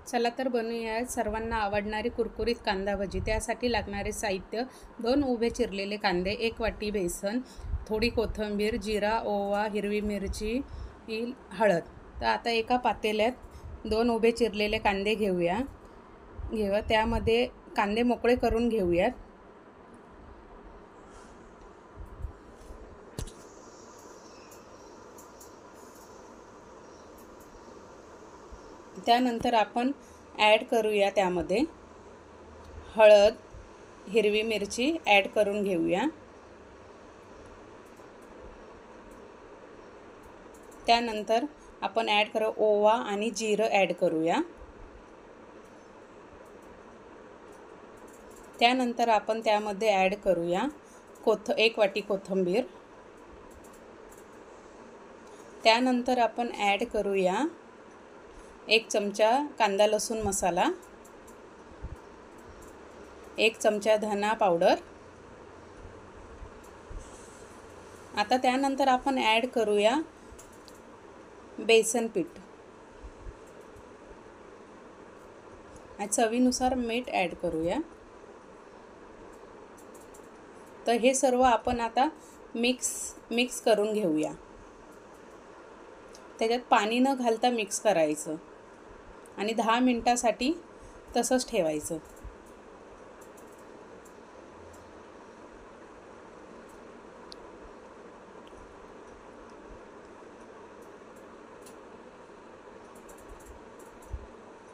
चला तर बनवूया सर्वांना आवडणारी कुरकुरीत कांदा भजी। त्यासाठी लागणारे साहित्य: 2 उभे चिरलेले कांदे, 1 वाटी बेसन, थोडी कोथिंबीर, जिरा, ओवा, हिरवी मिरची, हळद। तर आता एका पातेल्यात 2 उभे चिरलेले कांदे घेऊया। त्यामध्ये कांदे मोकळे करून घेऊयात। त्यानंतर आपण ॲड करूया त्यामध्ये हळद, हिरवी मिरची ॲड करून घेऊया। त्यानंतर आपण ॲड करू ओवा आणि जिरं ॲड करूया। त्यानंतर आपण त्यामध्ये ॲड करूया 1 वाटी कोथिंबीर। त्यानंतर आपण ॲड करूया 1 चमचा कांदा लसूण मसाला, 1 चमचा धना पावडर। आता त्यानंतर आपण ॲड करूया बेसन पीठ आणि चवीनुसार मीठ ॲड करूया। तर हे सर्व आपण आता मिक्स करून घेऊया। त्याच्यात पाणी न घालता मिक्स करायचं आणि 10 मिनिटासाठी तसंच ठेवायचं।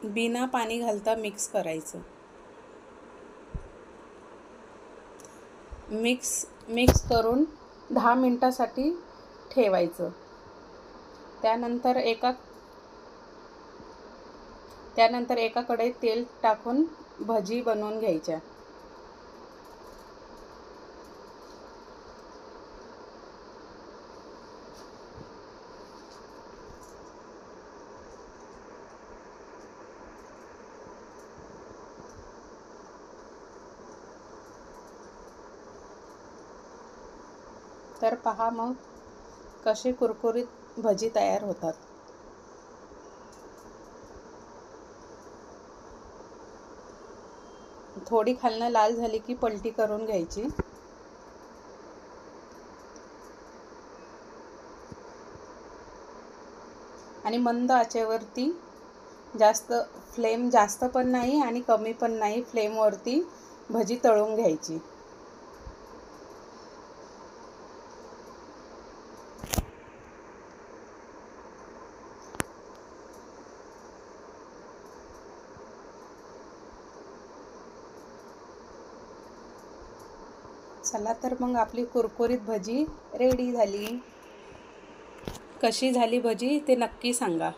बिना पाणी घालता मिक्स करायचं। मिक्स करून 10 मिनिटासाठी ठेवायचं। त्यानंतर एका कढईत तेल टाकून भजी बनवून घ्यायच्या। तर पहा मग कसे कुरकुरीत भजी तयार होतात। थोडी खालनं लाल झाली की पलटी करून घ्यायची आणि मंद आचेवरती, फ्लेम जास्त पण नाही आणि कमी पण नाही, फ्लेमवरती भजी तळून घ्यायची। चला तर मग आपली कुरकुरीत भजी रेडी झाली। कशी झाली भजी ते नक्की सांगा।